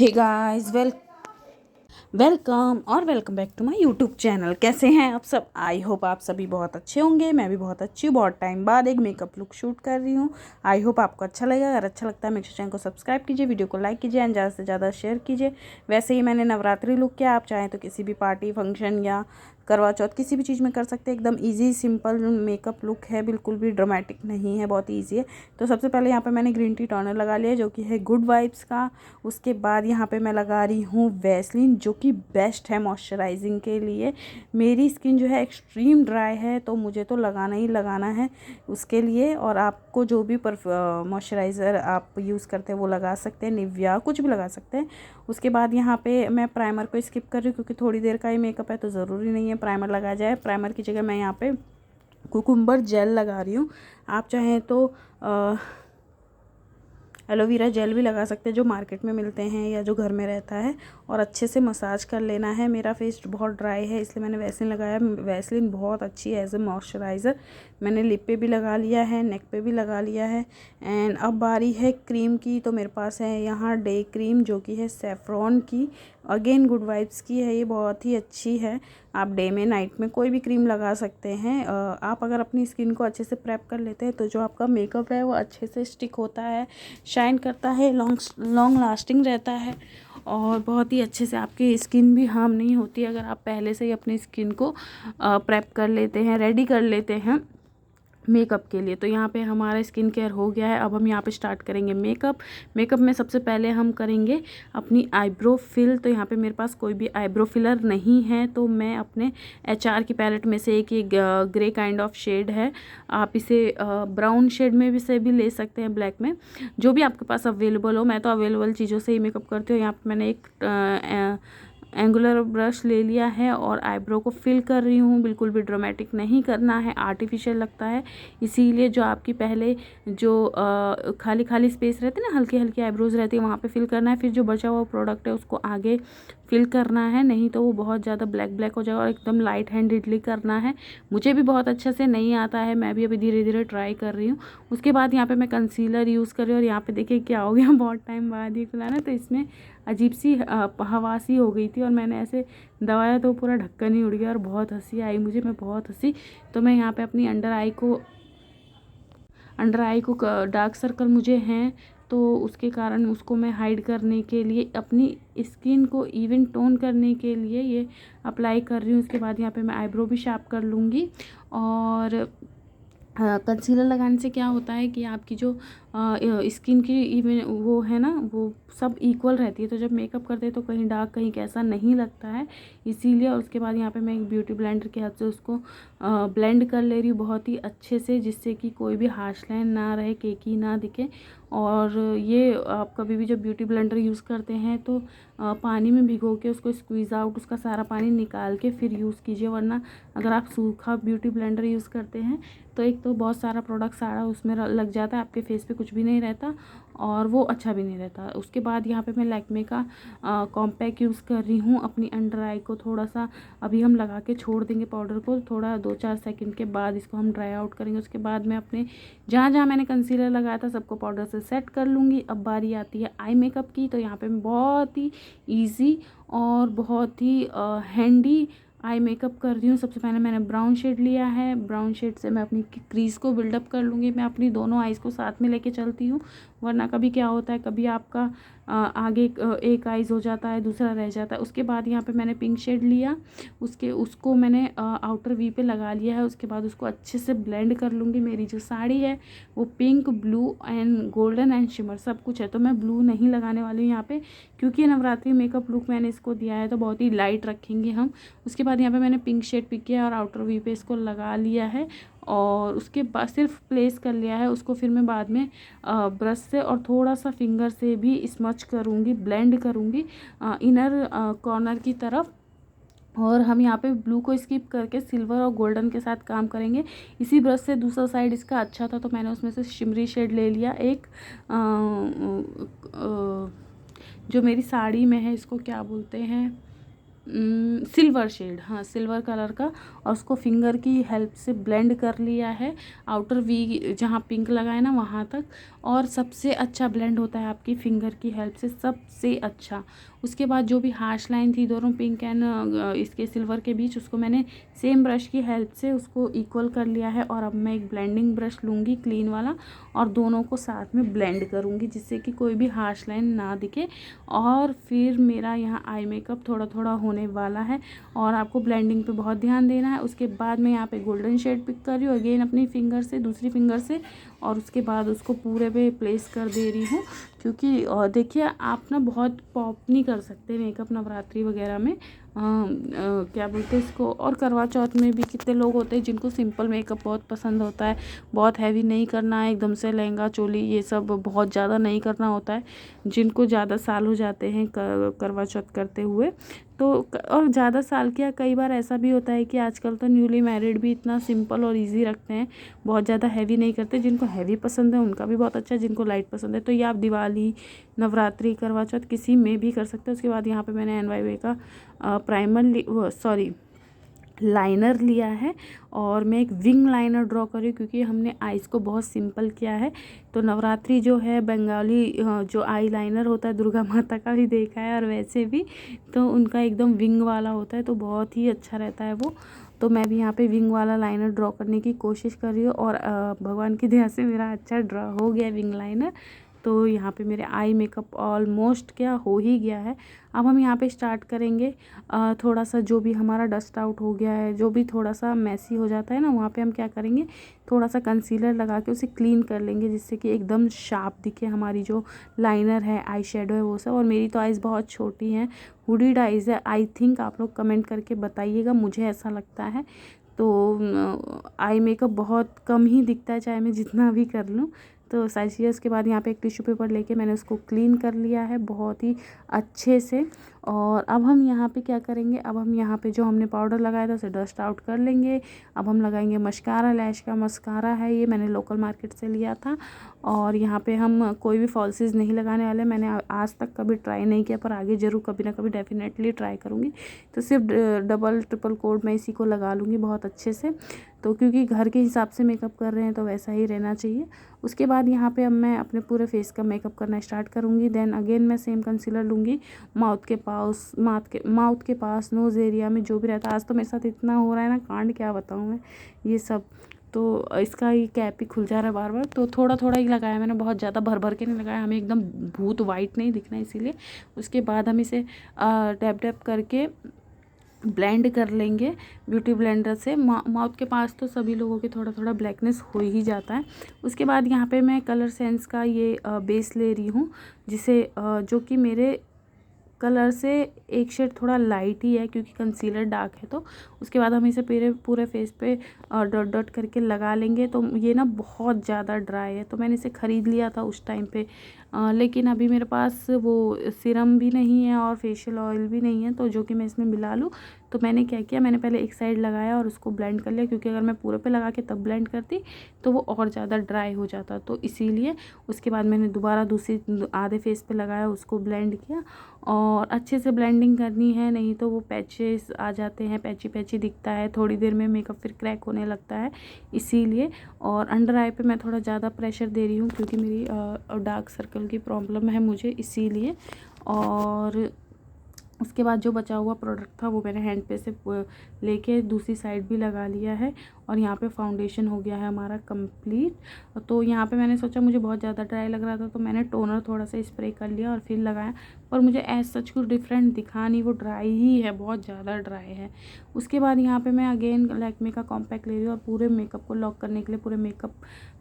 हे guys welcome और welcome back to my YouTube channel. कैसे हैं आप सब? आई होप आप सभी बहुत अच्छे होंगे। मैं भी बहुत अच्छी हूँ। बहुत टाइम बाद एक मेकअप लुक शूट कर रही हूँ। आई होप आपको अच्छा लगेगा। अगर अच्छा लगता है मेरे चैनल को सब्सक्राइब कीजिए, वीडियो को लाइक कीजिए एंड ज़्यादा से ज़्यादा शेयर कीजिए। वैसे ही मैंने नवरात्रि लुक किया, आप चाहें तो किसी भी पार्टी फंक्शन या करवा चौथ किसी भी चीज़ में कर सकते हैं। एकदम इजी सिंपल मेकअप लुक है, बिल्कुल भी ड्रामेटिक नहीं है, बहुत ईजी है। तो सबसे पहले यहाँ पे मैंने ग्रीन टी टोनर लगा लिया जो कि है गुड वाइब्स का। उसके बाद यहाँ पे मैं लगा रही हूँ वैसलीन जो कि बेस्ट है मॉइस्चराइजिंग के लिए। मेरी स्किन जो है एक्सट्रीम ड्राई है तो मुझे तो लगाना ही लगाना है उसके लिए। और आपको जो भी मॉइस्चराइज़र आप यूज़ करते हैं वो लगा सकते हैं, निविया कुछ भी लगा सकते हैं। उसके बाद यहाँ पे मैं प्राइमर को स्किप कर रही हूँ क्योंकि थोड़ी देर का ही मेकअप है तो ज़रूरी नहीं है प्राइमर लगा जाए। प्राइमर की जगह मैं यहाँ पे कुकुम्बर जेल लगा रही हूँ। आप चाहें तो एलोवेरा जेल भी लगा सकते हैं जो मार्केट में मिलते हैं या जो घर में रहता है, और अच्छे से मसाज कर लेना है। मेरा फेस बहुत ड्राई है इसलिए मैंने वैसलीन लगाया। वैसलीन बहुत अच्छी है एज ए मॉइस्चराइज़र। मैंने लिप पे भी लगा लिया है, नेक पे भी लगा लिया है। एंड अब बारी है क्रीम की। तो मेरे पास है यहाँ डे क्रीम जो कि है सेफ्रॉन की, अगेन गुड वाइब्स की है। ये बहुत ही अच्छी है। आप डे में नाइट में कोई भी क्रीम लगा सकते हैं। आप अगर अपनी स्किन को अच्छे से प्रेप कर लेते हैं तो जो आपका मेकअप है वो अच्छे से स्टिक होता है, शाइन करता है, लॉन्ग लास्टिंग रहता है और बहुत ही अच्छे से आपकी स्किन भी हार्म नहीं होती अगर आप पहले से ही अपनी स्किन को प्रेप कर लेते हैं, रेडी कर लेते हैं मेकअप के लिए। तो यहाँ पे हमारा स्किन केयर हो गया है। अब हम यहाँ पे स्टार्ट करेंगे मेकअप में सबसे पहले हम करेंगे अपनी आईब्रो फिल। तो यहाँ पे मेरे पास कोई भी आईब्रो फिलर नहीं है तो मैं अपने HR की पैलेट में से एक ये ग्रे काइंड ऑफ शेड है, आप इसे ब्राउन शेड में भी से भी ले सकते हैं, ब्लैक में, जो भी आपके पास अवेलेबल हो। मैं तो अवेलेबल चीज़ों से ही मेकअप करती हूँ। यहाँ पर मैंने एक एंगुलर ब्रश ले लिया है और आईब्रो को फिल कर रही हूँ। बिल्कुल भी ड्रामेटिक नहीं करना है, आर्टिफिशियल लगता है। इसीलिए जो आपकी पहले जो खाली खाली स्पेस रहती है ना, हल्की हल्की आईब्रोज रहती है, वहाँ पे फिल करना है। फिर जो बचा हुआ प्रोडक्ट है उसको आगे फिल करना है, नहीं तो वो बहुत ज़्यादा ब्लैक ब्लैक हो जाएगा। और एकदम लाइट हैंडेडली करना है। मुझे भी बहुत अच्छे से नहीं आता है, मैं भी अभी धीरे धीरे ट्राई कर रही हूँ। उसके बाद यहाँ पे मैं कंसीलर यूज़ कर रही हूँ और यहाँ पे देखिए क्या हो गया, बहुत टाइम बाद ही खुला ना तो इसमें अजीब सी हवा सी हो गई थी और मैंने ऐसे दबाया तो पूरा ढक्कन ही उड़ गया और बहुत हंसी आई मुझे, मैं बहुत हंसी। तो मैं यहाँ पे अपनी अंडर आई को डार्क सर्कल मुझे हैं तो उसके कारण उसको मैं हाइड करने के लिए, अपनी स्किन को इवन टोन करने के लिए ये अप्लाई कर रही हूँ। उसके बाद यहाँ पे मैं आईब्रो भी शार्प कर लूँगी। और कंसीलर लगाने से क्या होता है कि आपकी जो स्किन की इवन वो है ना, वो सब इक्वल रहती है। तो जब मेकअप करते हैं तो कहीं डार्क कहीं कैसा नहीं लगता है, इसीलिए। और उसके बाद यहाँ पे मैं एक ब्यूटी ब्लेंडर के हाथ से उसको ब्लेंड कर ले रही हूँ बहुत ही अच्छे से, जिससे कि कोई भी हार्श लाइन ना रहे, केकी ना दिखे। और ये आप कभी भी जब ब्यूटी ब्लेंडर यूज़ करते हैं तो पानी में भिगो के उसको स्क्वीज़ आउट, उसका सारा पानी निकाल के फिर यूज़ कीजिए। वरना अगर आप सूखा ब्यूटी ब्लेंडर यूज़ करते हैं तो एक तो बहुत सारा प्रोडक्ट सारा उसमें लग जाता है, आपके फेस पे कुछ भी नहीं रहता और वो अच्छा भी नहीं रहता। उसके बाद यहाँ पे मैं लैक्मे का कॉम्पैक्ट यूज़ कर रही हूँ अपनी अंडर आई को। थोड़ा सा अभी हम लगा के छोड़ देंगे पाउडर को, थोड़ा 2-4 सेकंड के बाद इसको हम ड्राई आउट करेंगे। उसके बाद मैं अपने जहाँ जहाँ मैंने कंसीलर लगाया था सबको पाउडर से सेट कर लूँगी। अब बारी आती है आई मेकअप की। तो यहाँ पे मैं बहुत ही ईजी और बहुत ही हैंडी आई मेकअप कर रही हूँ। सबसे पहले मैंने ब्राउन शेड लिया है, ब्राउन शेड से मैं अपनी क्रीज को बिल्डअप कर लूँगी। मैं अपनी दोनों आईज़ को साथ में लेके चलती हूँ, वरना कभी क्या होता है, कभी आपका आगे एक आईज़ हो जाता है, दूसरा रह जाता है। उसके बाद यहाँ पे मैंने पिंक शेड लिया, उसको मैंने आउटर वी पे लगा लिया है। उसके बाद उसको अच्छे से ब्लेंड कर लूँगी। मेरी जो साड़ी है वो pink, blue and golden and shimmer सब कुछ है, तो मैं ब्लू नहीं लगाने वाली हूँ यहाँ पे, क्योंकि नवरात्रि मेकअप लुक मैंने इसको दिया है तो बहुत ही लाइट रखेंगे हम। उसके बाद यहाँ पे मैंने पिंक शेड पिक किया और आउटर वी पे इसको लगा लिया है और उसके बाद सिर्फ प्लेस कर लिया है उसको। फिर मैं बाद में ब्रश से और थोड़ा सा फिंगर से भी स्मच करूँगी, ब्लेंड करूँगी इनर कॉर्नर की तरफ। और हम यहाँ पे ब्लू को स्किप करके सिल्वर और गोल्डन के साथ काम करेंगे। इसी ब्रश से दूसरा साइड इसका अच्छा था तो मैंने उसमें से शिमरी शेड ले लिया एक, जो मेरी साड़ी में है, इसको क्या बोलते हैं, सिल्वर शेड, हाँ सिल्वर कलर का, और उसको फिंगर की हेल्प से ब्लेंड कर लिया है आउटर वी जहाँ पिंक लगा है ना वहाँ तक। और सबसे अच्छा ब्लेंड होता है आपकी फिंगर की हेल्प से, सबसे अच्छा। उसके बाद जो भी हार्श लाइन थी दोनों पिंक एंड इसके सिल्वर के बीच, उसको मैंने सेम ब्रश की हेल्प से उसको इक्वल कर लिया है। और अब मैं एक ब्लेंडिंग ब्रश लूँगी क्लीन वाला, और दोनों को साथ में ब्लेंड करूँगी जिससे कि कोई भी हार्श लाइन ना दिखे। और फिर मेरा यहाँ आई मेकअप थोड़ा थोड़ा होने वाला है, और आपको ब्लेंडिंग पे बहुत ध्यान देना है। उसके बाद मैं यहाँ पे गोल्डन शेड पिक कर रही हूँ अगेन अपनी फिंगर से, दूसरी फिंगर से, और उसके बाद उसको पूरे पे प्लेस कर दे रही हूँ। क्योंकि देखिए आप ना बहुत पॉप नहीं कर सकते मेकअप नवरात्रि वगैरह में, क्या बोलते हैं इसको, और करवा चौथ में भी कितने लोग होते हैं जिनको सिंपल मेकअप बहुत पसंद होता है, बहुत हैवी नहीं करना है, एकदम से लहंगा चोली ये सब बहुत ज़्यादा नहीं करना होता है, जिनको ज़्यादा साल हो जाते हैं करवा चौथ करते हुए। तो और ज़्यादा साल क्या, कई बार ऐसा भी होता है कि आजकल तो न्यूली मैरिड भी इतना सिंपल और इजी रखते हैं, बहुत ज़्यादा हैवी नहीं करते। जिनको हैवी पसंद है उनका भी बहुत अच्छा है, जिनको लाइट पसंद है तो ये आप दिवाली, नवरात्रि, करवा चौथ किसी में भी कर सकते हो। उसके बाद यहाँ पे मैंने NYV का लाइनर लिया है, और मैं एक विंग लाइनर ड्रॉ कर रही हूँ क्योंकि हमने आइज़ को बहुत सिंपल किया है। तो नवरात्रि जो है बंगाली जो आई लाइनर होता है, दुर्गा माता का भी देखा है, और वैसे भी तो उनका एकदम विंग वाला होता है, तो बहुत ही अच्छा रहता है वो। तो मैं भी यहाँ पे विंग वाला लाइनर ड्रॉ करने की कोशिश कर रही हूँ, और भगवान की दया से मेरा अच्छा ड्रॉ हो गया विंग लाइनर। तो यहाँ पे मेरे आई मेकअप ऑलमोस्ट क्या हो ही गया है। अब हम यहाँ पे स्टार्ट करेंगे, थोड़ा सा जो भी हमारा डस्ट आउट हो गया है, जो भी थोड़ा सा मैसी हो जाता है ना, वहाँ पे हम क्या करेंगे, थोड़ा सा कंसीलर लगा के उसे क्लीन कर लेंगे जिससे कि एकदम शार्प दिखे हमारी जो लाइनर है, आई शेडो है वो सब। और मेरी तो आइज़ बहुत छोटी हैं, हुडीड आइज़ है आई थिंक, आप लोग कमेंट करके बताइएगा, मुझे ऐसा लगता है। तो आई मेकअप बहुत कम ही दिखता है चाहे मैं जितना भी कर लूँ। तो साइज उसके बाद यहाँ पे एक टिश्यू पेपर लेके मैंने उसको क्लीन कर लिया है बहुत ही अच्छे से। और अब हम यहाँ पे क्या करेंगे, अब हम यहाँ पे जो हमने पाउडर लगाया था उसे डस्ट आउट कर लेंगे। अब हम लगाएंगे मस्कारा, लैश का मस्कारा है ये, मैंने लोकल मार्केट से लिया था। और यहाँ पे हम कोई भी फॉल्सेस नहीं लगाने वाले, मैंने आज तक कभी ट्राई नहीं किया, पर आगे ज़रूर कभी ना कभी डेफिनेटली ट्राई करूँगी। तो सिर्फ डबल ट्रिपल कोट मैं इसी को लगा लूँगी बहुत अच्छे से, तो क्योंकि घर के हिसाब से मेकअप कर रहे हैं तो वैसा ही रहना चाहिए। उसके बाद यहाँ पे अब मैं अपने पूरे फेस का मेकअप करना स्टार्ट करूँगी। देन अगेन मैं सेम कंसीलर लूँगी माउथ के पास नोज़ एरिया में जो भी रहता है। आज तो मेरे साथ इतना हो रहा है ना कांड, क्या बताऊँ मैं ये सब। तो इसका ही कैप ही खुल जा रहा है बार बार, तो थोड़ा थोड़ा ही लगाया मैंने, बहुत ज़्यादा भर भर के नहीं लगाया, हमें एकदम भूत वाइट नहीं दिखना इसीलिए। उसके बाद हम इसे डैब डैब करके ब्लेंड कर लेंगे ब्यूटी ब्लेंडर से। माउथ के पास तो सभी लोगों के थोड़ा थोड़ा ब्लैकनेस हो ही जाता है। उसके बाद यहाँ पे मैं कलर सेंस का ये बेस ले रही हूँ, जिसे जो कि मेरे कलर से एक शेड थोड़ा लाइट ही है क्योंकि कंसीलर डार्क है। तो उसके बाद हम इसे पूरे फेस पे डॉट डॉट करके लगा लेंगे। तो ये ना बहुत ज़्यादा ड्राई है, तो मैंने इसे ख़रीद लिया था उस टाइम पे, लेकिन अभी मेरे पास वो सीरम भी नहीं है और फेशियल ऑयल भी नहीं है, तो जो कि मैं इसमें मिला लूँ। तो मैंने क्या किया, मैंने पहले एक साइड लगाया और उसको ब्लेंड कर लिया, क्योंकि अगर मैं पूरे पे लगा के तब ब्लेंड करती तो वो और ज़्यादा ड्राई हो जाता, तो इसीलिए। उसके बाद मैंने दोबारा दूसरी आधे फेस पे लगाया, उसको ब्लेंड किया, और अच्छे से ब्लेंडिंग करनी है, नहीं तो वो पैचेस आ जाते हैं, पैची पैची दिखता है थोड़ी देर में, मेकअप फिर क्रैक होने लगता है इसीलिए। और अंडर आई पे मैं थोड़ा ज़्यादा प्रेशर दे रही हूँ क्योंकि मेरी डार्क सर्कल की प्रॉब्लम है मुझे, इसीलिए। और उसके बाद जो बचा हुआ प्रोडक्ट था वो मैंने हैंड पे से लेके दूसरी साइड भी लगा लिया है, और यहाँ पे फाउंडेशन हो गया है हमारा कंप्लीट। तो यहाँ पे मैंने सोचा मुझे बहुत ज़्यादा ड्राई लग रहा था तो मैंने टोनर थोड़ा सा स्प्रे कर लिया और फिर लगाया, पर मुझे एज सच कुछ डिफरेंट दिखा नहीं, वो ड्राई ही है, बहुत ज़्यादा ड्राई है। उसके बाद यहाँ पे मैं अगेन लैक्मे का कॉम्पैक्ट ले रही हूँ और पूरे मेकअप को लॉक करने के लिए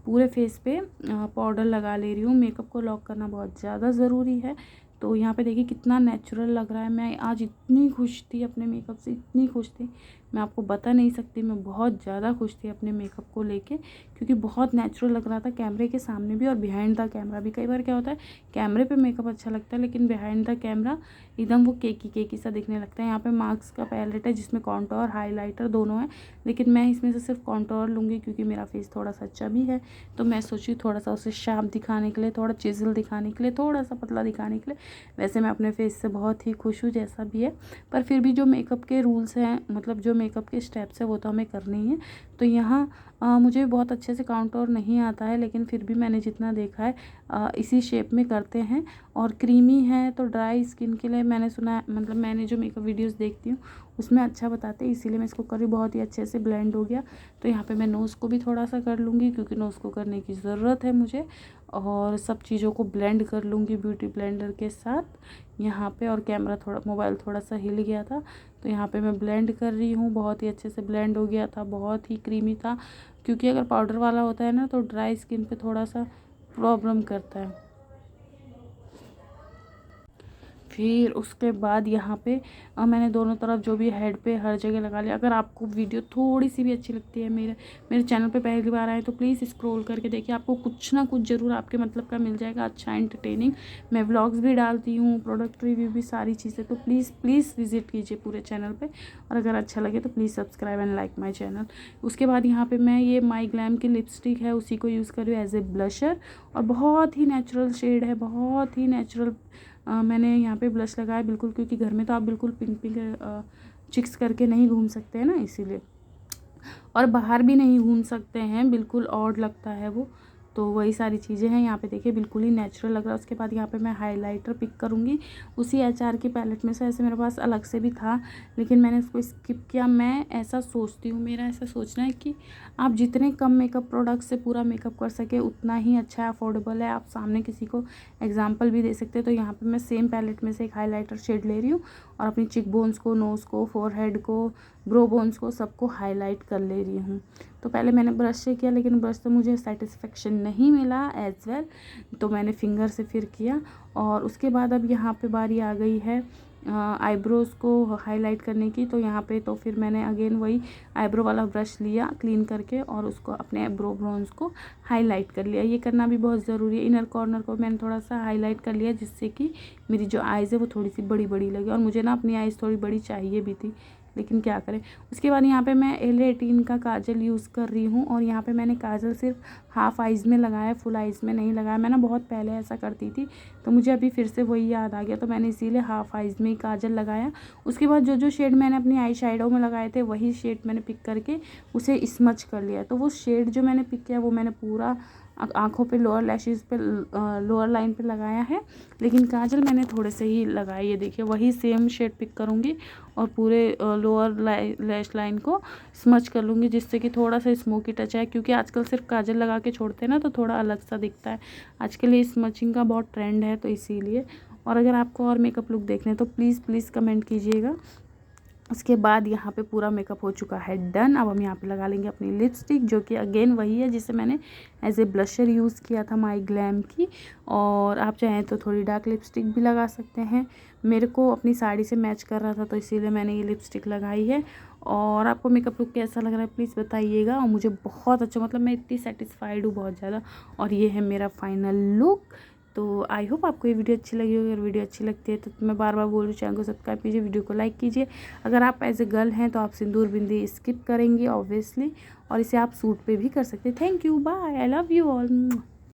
पूरे फेस पे पाउडर लगा ले रही हूँ। मेकअप को लॉक करना बहुत ज़्यादा ज़रूरी है। तो यहाँ पे देखिए कितना नेचुरल लग रहा है, मैं आज इतनी खुश थी अपने मेकअप से, इतनी खुश थी। मैं आपको बता नहीं सकती, मैं बहुत ज़्यादा खुश थी अपने मेकअप को लेके, क्योंकि बहुत नेचुरल लग रहा था कैमरे के सामने भी और बिहाइंड द कैमरा भी। कई बार क्या होता है कैमरे पे मेकअप अच्छा लगता है लेकिन बिहाइंड द कैमरा एकदम वो केकी सा दिखने लगता है। यहाँ पे मार्क्स का पैलेट है जिसमें कॉन्टोर हाइलाइटर दोनों है, लेकिन मैं इसमें से सिर्फ कॉन्टोर लूँगी क्योंकि मेरा फेस थोड़ा सा अच्छा भी है, तो मैं सोची थोड़ा सा उसे शार्प दिखाने के लिए, थोड़ा चिजल दिखाने के लिए, थोड़ा सा पतला दिखाने के लिए। वैसे मैं अपने फेस से बहुत ही खुश हूँ जैसा भी है, पर फिर भी जो मेकअप के रूल्स हैं, मतलब जो मेकअप के स्टेप्स है वो तो हमें करने ही है। तो यहाँ मुझे बहुत अच्छे से काउंटोर नहीं आता है, लेकिन फिर भी मैंने जितना देखा है इसी शेप में करते हैं। और क्रीमी है तो ड्राई स्किन के लिए मैंने सुना है, मतलब मैंने जो मेकअप वीडियोस देखती हूँ उसमें अच्छा बताते हैं, इसीलिए मैं इसको कर रही हूँ। बहुत ही अच्छे से ब्लेंड हो गया। तो यहाँ पे मैं नोज़ को भी थोड़ा सा कर लूँगी क्योंकि नोज़ को करने की ज़रूरत है मुझे, और सब चीज़ों को ब्लेंड कर लूँगी ब्यूटी ब्लेंडर के साथ यहाँ पे। और कैमरा थोड़ा, मोबाइल थोड़ा सा हिल गया था, तो यहाँ पे मैं ब्लेंड कर रही हूँ। बहुत ही अच्छे से ब्लेंड हो गया था, बहुत ही क्रीमी था, क्योंकि अगर पाउडर वाला होता है ना तो ड्राई स्किन पे थोड़ा सा प्रॉब्लम करता है। फिर उसके बाद यहाँ पे मैंने दोनों तरफ जो भी हेड पे हर जगह लगा लिया। अगर आपको वीडियो थोड़ी सी भी अच्छी लगती है, मेरे चैनल पे पहली बार आए तो प्लीज़ स्क्रॉल करके देखिए, आपको कुछ ना कुछ ज़रूर आपके मतलब का मिल जाएगा, अच्छा एंटरटेनिंग। मैं व्लॉग्स भी डालती हूँ, प्रोडक्ट रिव्यू भी, सारी चीज़ें। तो प्लीज़ विजिट कीजिए पूरे चैनल पर, और अगर अच्छा लगे तो please subscribe and like my channel. उसके बाद यहाँ पर मैं ये माई ग्लैम की लिपस्टिक है उसी को यूज़ कर रही हूँ एज ए ब्लशर, और बहुत ही नेचुरल शेड है, बहुत ही नेचुरल। मैंने यहाँ पे ब्लश लगाया बिल्कुल, क्योंकि घर में तो आप बिल्कुल पिंक चिक्स करके नहीं घूम सकते हैं ना, इसीलिए। और बाहर भी नहीं घूम सकते हैं, बिल्कुल ऑड लगता है वो। तो वही सारी चीज़ें हैं। यहाँ पे देखिए बिल्कुल ही नेचुरल लग रहा है। उसके बाद यहाँ पे मैं हाइलाइटर पिक करूँगी उसी एचआर की पैलेट में से। ऐसे मेरे पास अलग से भी था लेकिन मैंने उसको स्किप किया। मैं ऐसा सोचती हूँ, मेरा ऐसा सोचना है कि आप जितने कम मेकअप प्रोडक्ट से पूरा मेकअप कर सके उतना ही अच्छा है, अफोर्डेबल है। आप सामने किसी को एग्जाम्पल भी दे सकते हैं। तो यहाँ पर मैं सेम पैलेट में से एक हाईलाइटर शेड ले रही हूँ और अपनी चिक बोन्स को, नोज़ को, फोरहेड को, ब्रो बोन्स को, सबको हाईलाइट कर ले रही हूँ। तो पहले मैंने ब्रश से किया लेकिन ब्रश से मुझे सेटिस्फेक्शन नहीं मिला एज वेल, तो मैंने फिंगर से फिर किया। और उसके बाद अब यहाँ पे बारी आ गई है आईब्रोज़ को हाईलाइट करने की। तो यहाँ पे तो फिर मैंने अगेन वही आईब्रो वाला ब्रश लिया क्लीन करके और उसको अपने ब्रो ब्रोन्स को हाईलाइट कर लिया। ये करना भी बहुत ज़रूरी है। इनर कॉर्नर को मैंने थोड़ा सा हाईलाइट कर लिया जिससे कि मेरी जो आइज़ है वो थोड़ी सी बड़ी बड़ी लगे, और मुझे ना अपनी आइज़ थोड़ी बड़ी चाहिए भी थी, लेकिन क्या करें। उसके बाद यहाँ पे मैं L18 का काजल यूज़ कर रही हूँ, और यहाँ पे मैंने काजल सिर्फ हाफ आइज़ में लगाया, फुल आइज़ में नहीं लगाया। मैं ना बहुत पहले ऐसा करती थी, तो मुझे अभी फिर से वही याद आ गया, तो मैंने इसीलिए हाफ आइज़ में ही काजल लगाया। उसके बाद जो शेड मैंने अपनी आई शैडो में लगाए थे वही शेड मैंने पिक करके उसे स्मच कर लिया। तो वो शेड जो मैंने पिक किया वो मैंने पूरा आँखों पे, लोअर लैशेज़ पे, लोअर लाइन पे लगाया है, लेकिन काजल मैंने थोड़े से ही लगाई। ये देखिए वही सेम शेड पिक करूँगी और पूरे लोअर लैश लाइन को स्मच कर लूँगी जिससे कि थोड़ा सा स्मोकी टच आए, क्योंकि आजकल सिर्फ काजल लगा के छोड़ते हैं ना तो थोड़ा अलग सा दिखता है। आजकल ये स्मचिंग का बहुत ट्रेंड है तो इसीलिए। और अगर आपको और मेकअप लुक देखने तो प्लीज़ कमेंट कीजिएगा। उसके बाद यहाँ पे पूरा मेकअप हो चुका है डन। अब हम यहाँ पे लगा लेंगे अपनी लिपस्टिक, जो कि अगेन वही है जिसे मैंने एज ए ब्लशर यूज़ किया था माई ग्लैम की। और आप चाहें तो थोड़ी डार्क लिपस्टिक भी लगा सकते हैं। मेरे को अपनी साड़ी से मैच कर रहा था तो इसीलिए मैंने ये लिपस्टिक लगाई है। और आपको मेकअप लुक कैसा लग रहा है प्लीज़ बताइएगा। और मुझे बहुत अच्छा, मतलब मैं इतनी सेटिस्फाइड हूँ बहुत ज़्यादा। और ये है मेरा फाइनल लुक। तो आई होप आपको ये वीडियो अच्छी लगी होगी। अगर वीडियो अच्छी लगती है तो मैं बार बार बोल रही हूँ, चैनल को सब्सक्राइब कीजिए, वीडियो को लाइक कीजिए। अगर आप एज ए गर्ल हैं तो आप सिंदूर बिंदी स्किप करेंगी ऑब्वियसली, और इसे आप सूट पे भी कर सकते हैं। Thank you, bye, I love you all.